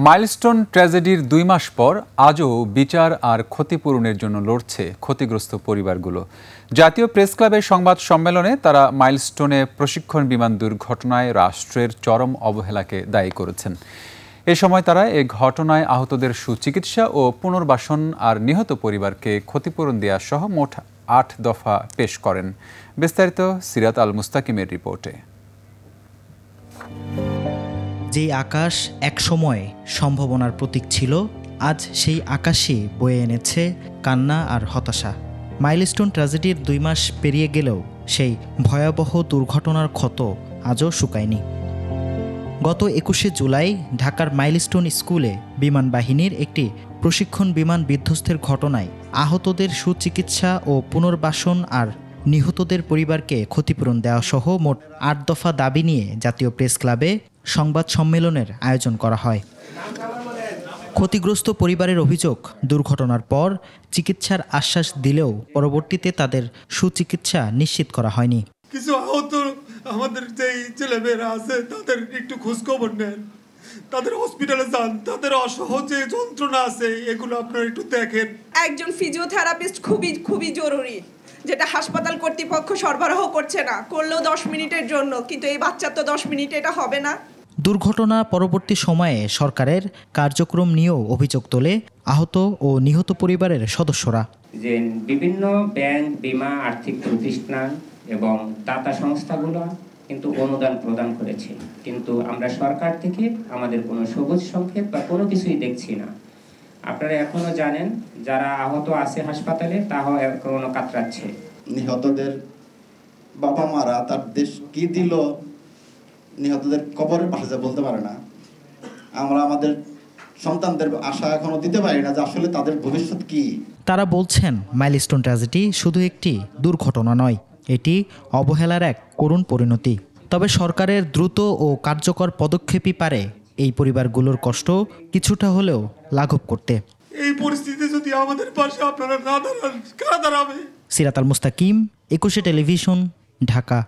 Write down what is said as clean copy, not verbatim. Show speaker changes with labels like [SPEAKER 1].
[SPEAKER 1] Milestone ট্র্যাজেডির ২ মাস পর আজও বিচার আর ক্ষতিপূরণের জন্য লড়ছে ক্ষতিগ্রস্ত পরিবারগুলো। জাতীয় প্রেস ক্লাবের সংবাদ সম্মেলনে তারা মাইলস্টোনে প্রশিক্ষণ বিমান দুর্ঘটনায় রাষ্ট্রের চরম অবহেলাকে দায়ী করেছেন। এ সময় তারা এ ঘটনায় আহতদের সুচিকিৎসা ও পুনর্বাসন আর নিহত পরিবারকে ক্ষতিপূরণ দেওয়া সহ মোট ৮ দফা পেশ করেন। বিস্তারিত সিরাত আল মুস্তাকিমের রিপোর্টে।
[SPEAKER 2] যেই আকাশ একসময় সম্ভাবনার প্রতীক ছিল, আজ সেই আকাশই বয়ে এনেছে কান্না আর হতাশা। মাইলস্টোন ট্র্যাজেডির ২ মাস পেরিয়ে গেলেও সেই ভয়াবহ দুর্ঘটনার ক্ষত আজও শুকায়নি। গত ২১শে জুলাই ঢাকার মাইলস্টোন স্কুলে বিমান বাহিনীর একটি প্রশিক্ষণ বিমান বিধ্বস্তের ঘটনায় আহতদের সুচিকিৎসা ও পুনর্বাসন আর নিহতদের পরিবারকে ক্ষতিপূরণ দেওয়া সহ মোট ৮ দফা দাবি নিয়ে জাতীয় প্রেস ক্লাবে সংবাদ সম্মেলনের আয়োজন করা হয়। ক্ষতিগ্রস্ত পরিবারের অভিযোগ, দুর্ঘটনার পর চিকিৎসার আশ্বাস দিলেও পরবর্তীতে তাদের সুচিকিৎসা নিশ্চিত করা হয়নি।
[SPEAKER 3] কিছু আহত আমাদের যেই ছেলেমেয়েরা আছে তাদের একটু খোঁজখবর নেন, তাদের হসপিটালে যান, তাদের অসহ্য যে যন্ত্রণা আছে এগুলো আপনারা একটু দেখেন।
[SPEAKER 4] একজন ফিজিওথেরাপিস্ট খুবই জরুরি, যেটা হাসপাতাল কর্তৃপক্ষ সরবরাহ করছে না, করলেও 10 মিনিটের জন্য, কিন্তু এই বাচ্চার তো 10 মিনিটে এটা হবে না।
[SPEAKER 2] দুর্ঘটনা পরবর্তী সময়ে সরকারের কার্যক্রম নিয়েও অভিযোগ তোলে আহত ও নিহত পরিবারের সদস্যরা।
[SPEAKER 5] যে বিভিন্ন ব্যাংক, বীমা, আর্থিক প্রতিষ্ঠান এবং দাতা সংস্থাগুলো কিন্তু অনুদান প্রদান করেছে, কিন্তু আমরা সরকার থেকে আমাদের কোনো সবুজ সংকেত বা কোনো কিছুই দেখছি না। আপনারা এখনো জানেন যারা আহত আছে হাসপাতালে তাও এখনো কাতরাচ্ছে।
[SPEAKER 6] নিহতদের বাবা মারা তার দেশ কি দিল, নিহতদের কবরের পাশে বলতে পারে না। আমরা আমাদের সন্তানদের আশা এখনো দিতে পারি না যে আসলে তাদের ভবিষ্যৎ কি।
[SPEAKER 2] তারা বলছেন মাইলস্টোন ট্র্যাজেডি শুধু একটি দুর্ঘটনা নয়, এটি অবহেলার এক করুণ পরিণতি। তবে সরকারের দ্রুত ও কার্যকর পদক্ষেপই পারে এই পরিবারগুলোর কষ্ট কিছুটা হলেও লাঘব করতে।
[SPEAKER 3] এই পরিস্থিতিতে যদি আমাদের পাশে আপনারা না দাঁড়ান, কারা দাঁড়াবে?
[SPEAKER 2] সিরাত আল মুস্তাকিম, ২১শে টেলিভিশন, ঢাকা।